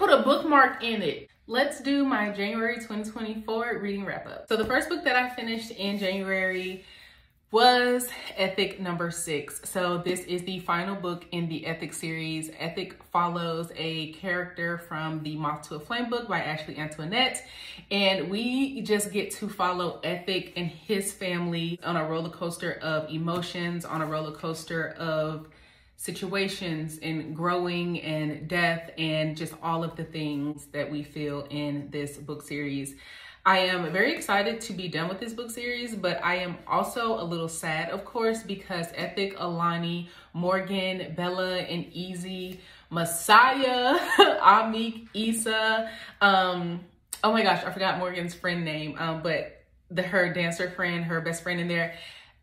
put a bookmark in it. Let's do my January 2024 reading wrap up. So the first book that I finished in January was Ethic number 6. So this is the final book in the Ethic series. Ethic follows a character from the Moth to a Flame book by Antoinette. And we just get to follow Ethic and his family on a roller coaster of emotions, on a roller coaster of situations and growing and death and just all of the things that we feel in this book series. I am very excited to be done with this book series, but I am also a little sad, of course, because Ethic, Alani, Morgan, Bella, and Easy, Messiah, Amik, Issa, oh my gosh, I forgot Morgan's friend name, but her dancer friend, her best friend in there,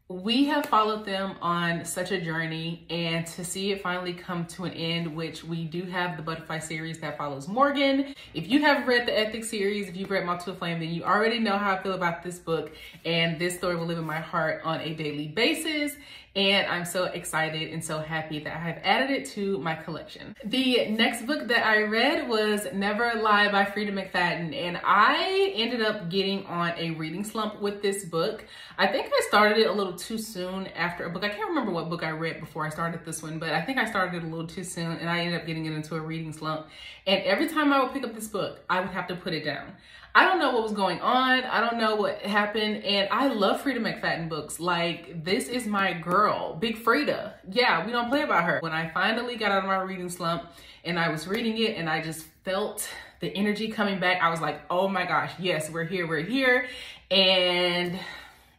we have followed them on such a journey, and to see it finally come to an end, which we do have the Butterfly series that follows Morgan. If you have read the Ethic series, if you've read Moth to a Flame, then you already know how I feel about this book, and this story will live in my heart on a daily basis. And I'm so excited and so happy that I have added it to my collection. The next book that I read was Never Lie by Freida McFadden, and I ended up getting on a reading slump with this book. I think I started it a little too soon after a book. I can't remember what book I read before I started this one, but I think I started it a little too soon and I ended up getting it into a reading slump. And every time I would pick up this book, I would have to put it down. I don't know what was going on. I don't know what happened. And I love Freida McFadden books. Like, this is my girl, Big Freida. Yeah, we don't play about her. When I finally got out of my reading slump and I was reading it and I just felt the energy coming back, I was like, oh my gosh, yes, we're here, we're here. And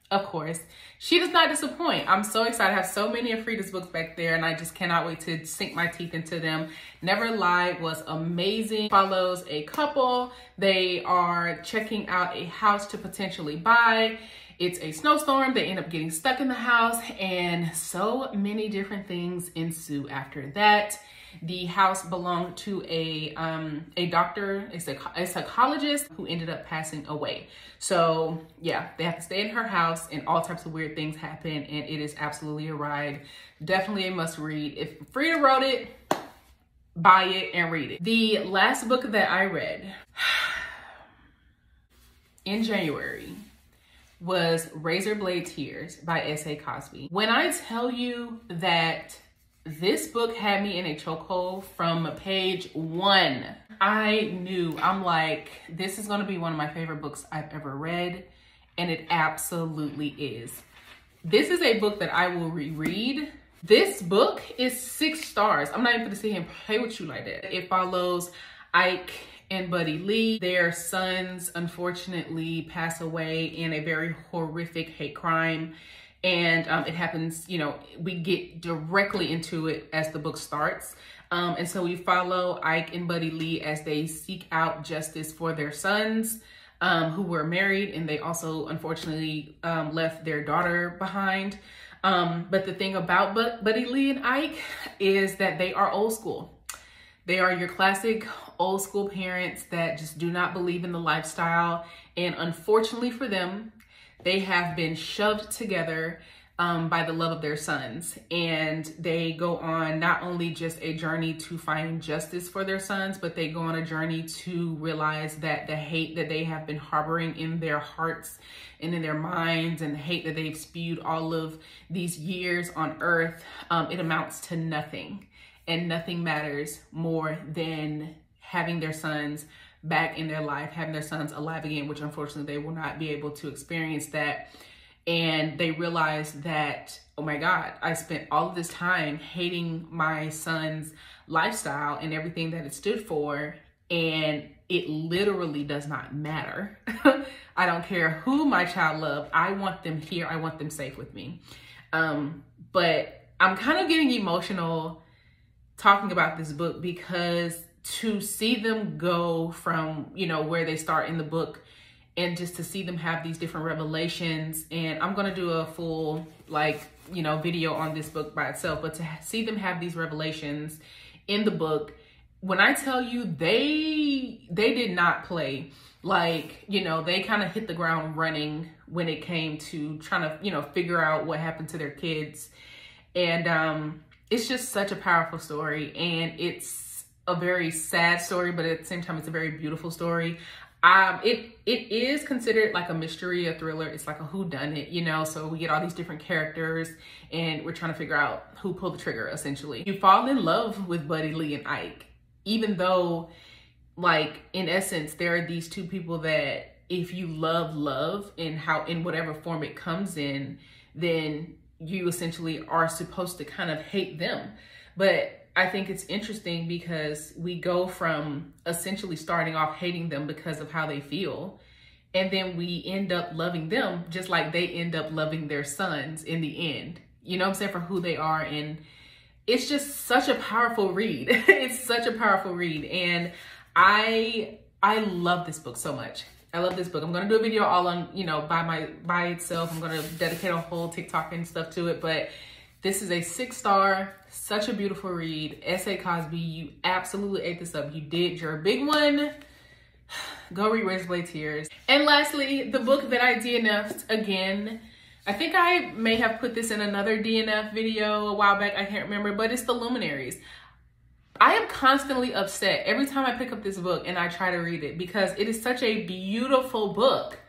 of course, she does not disappoint. I'm so excited. I have so many of Freida's books back there and I just cannot wait to sink my teeth into them. Never Lie was amazing. Follows a couple. They are checking out a house to potentially buy. It's a snowstorm. They end up getting stuck in the house and so many different things ensue after that. The house belonged to a doctor, a psychologist who ended up passing away. So yeah, they have to stay in her house and all types of weird things happen, and it is absolutely a ride. Definitely a must read. If Freida wrote it, buy it and read it. The last book that I read in January was Razor Blade Tears by S.A. Cosby. When I tell you that this book had me in a chokehold from page 1. I knew, I'm like, this is gonna be one of my favorite books I've ever read, and it absolutely is. This is a book that I will reread. This book is 6 stars. I'm not even gonna sit here and play with you like that. It follows Ike and Buddy Lee. Their sons unfortunately pass away in a very horrific hate crime. And it happens, you know, we get directly into it as the book starts. And so we follow Ike and Buddy Lee as they seek out justice for their sons who were married, and they also unfortunately left their daughter behind. But the thing about Buddy Lee and Ike is that they are old school. They are your classic old school parents that just do not believe in the lifestyle. And unfortunately for them, they have been shoved together by the love of their sons. And they go on not only just a journey to find justice for their sons, but they go on a journey to realize that the hate that they have been harboring in their hearts and in their minds, and the hate that they've spewed all of these years on earth, it amounts to nothing. And nothing matters more than having their sons back in their life, having their sons alive again, which unfortunately they will not be able to experience that. And they realize that, oh my God, I spent all of this time hating my son's lifestyle and everything that it stood for, and it literally does not matter. I don't care who my child loved. I want them here. I want them safe with me. But I'm kind of getting emotional talking about this book, because to see them go from, you know, where they start in the book, and just to see them have these different revelations. And I'm going to do a full, like, you know, video on this book by itself, but to see them have these revelations in the book, when I tell you they did not play, like, you know, they kind of hit the ground running when it came to trying to, you know, figure out what happened to their kids. And it's just such a powerful story, and it's a very sad story, but at the same time, it's a very beautiful story. It is considered like a mystery, a thriller. It's like a whodunit, you know? So we get all these different characters and we're trying to figure out who pulled the trigger, essentially. You fall in love with Buddy, Lee, and Ike, even though, like, in essence, there are these two people that if you love in whatever form it comes in, then you essentially are supposed to kind of hate them. But I think it's interesting because we go from essentially starting off hating them because of how they feel, and then we end up loving them just like they end up loving their sons in the end. You know what I'm saying? For who they are. And it's just such a powerful read. It's such a powerful read. And I love this book so much. I love this book. I'm going to do a video all on, you know, by itself. I'm going to dedicate a whole TikTok and stuff to it, but this is a 6-star, such a beautiful read. S.A. Cosby, you absolutely ate this up. You did your big one. Go read Razorblade Tears. And lastly, the book that I DNF'd again. I think I may have put this in another DNF video a while back. I can't remember, but it's The Luminaries. I am constantly upset every time I pick up this book and I try to read it because it is such a beautiful book.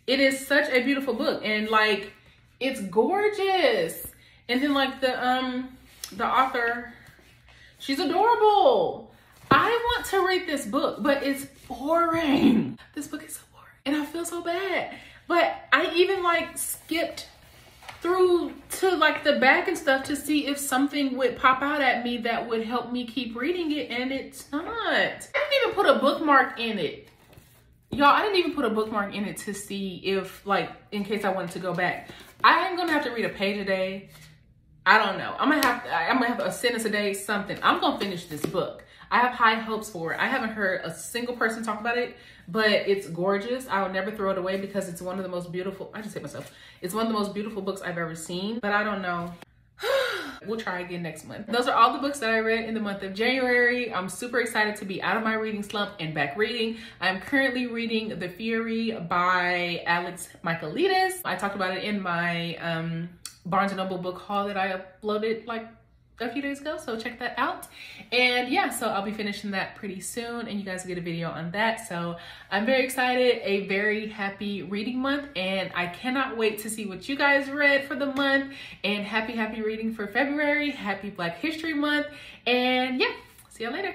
It is such a beautiful book, and like, it's gorgeous. And then like the author, she's adorable. I want to read this book, but it's boring. This book is so boring and I feel so bad. But I even like skipped through to like the back and stuff to see if something would pop out at me that would help me keep reading it, and it's not. I didn't even put a bookmark in it. Y'all, I didn't even put a bookmark in it to see if, like, in case I wanted to go back. I am gonna have to read a page a day. I don't know. I'm gonna have a sentence a day, something. I'm gonna finish this book. I have high hopes for it. I haven't heard a single person talk about it, but it's gorgeous. I will never throw it away because it's one of the most beautiful, I just hit myself. It's one of the most beautiful books I've ever seen, but I don't know. We'll try again next month. Those are all the books that I read in the month of January. I'm super excited to be out of my reading slump and back reading. I'm currently reading The Fury by Alex Michaelides. I talked about it in my Barnes & Noble book haul that I uploaded like a few days ago, so check that out. And yeah, so I'll be finishing that pretty soon and you guys will get a video on that. So I'm very excited, a very happy reading month, and I cannot wait to see what you guys read for the month. And happy reading for February. Happy Black History Month. And yeah, see y'all later.